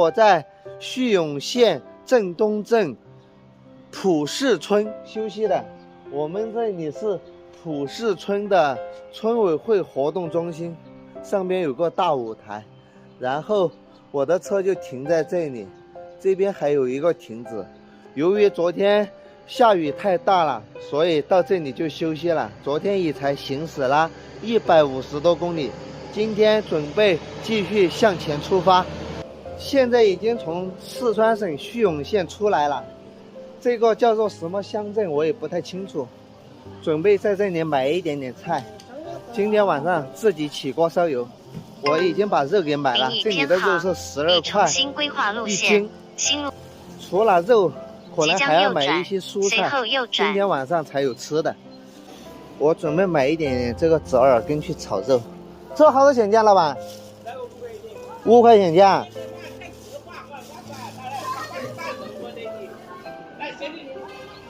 我在叙永县镇东镇普市村休息的。我们这里是普市村的村委会活动中心，上边有个大舞台，然后我的车就停在这里，这边还有一个亭子。由于昨天下雨太大了，所以到这里就休息了。昨天也才行驶了150多公里，今天准备继续向前出发。现在已经从四川省叙永县出来了，这个叫做什么乡镇我也不太清楚。准备在这里买一点点菜，今天晚上自己起锅烧油。我已经把肉给买了，这里的肉是12块1斤。除了肉，可能还要买一些蔬菜，今天晚上才有吃的。我准备买一点这个折耳根去炒肉。这好多钱价，老板？5块钱价。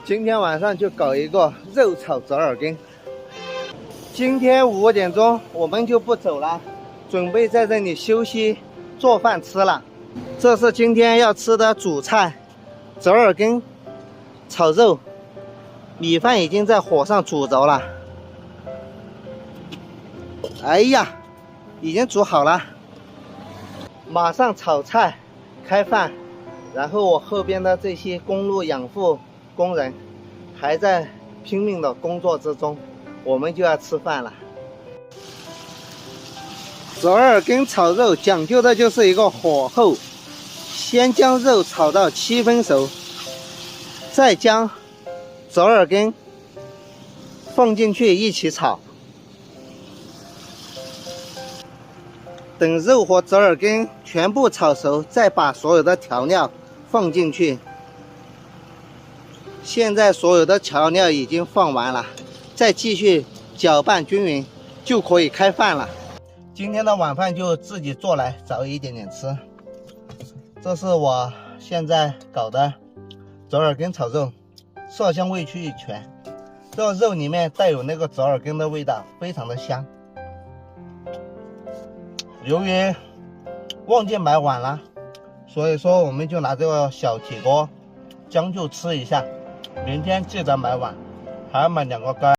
今天晚上就搞一个肉炒折耳根。今天5点钟我们就不走了，准备在这里休息做饭吃了。这是今天要吃的主菜，折耳根炒肉。米饭已经在火上煮着了，哎呀，已经煮好了，马上炒菜开饭。然后我后边的这些公路养护工人还在拼命的工作之中，我们就要吃饭了。折耳根炒肉讲究的就是一个火候，先将肉炒到7分熟，再将折耳根放进去一起炒。等肉和折耳根全部炒熟，再把所有的调料放进去。现在所有的调料已经放完了，再继续搅拌均匀就可以开饭了。今天的晚饭就自己做来找一点点吃。这是我现在搞的折耳根炒肉，色香味俱全。这个肉里面带有那个折耳根的味道，非常的香。由于忘记买碗了，所以说我们就拿这个小铁锅将就吃一下。明天记得买碗，还要买2个盖。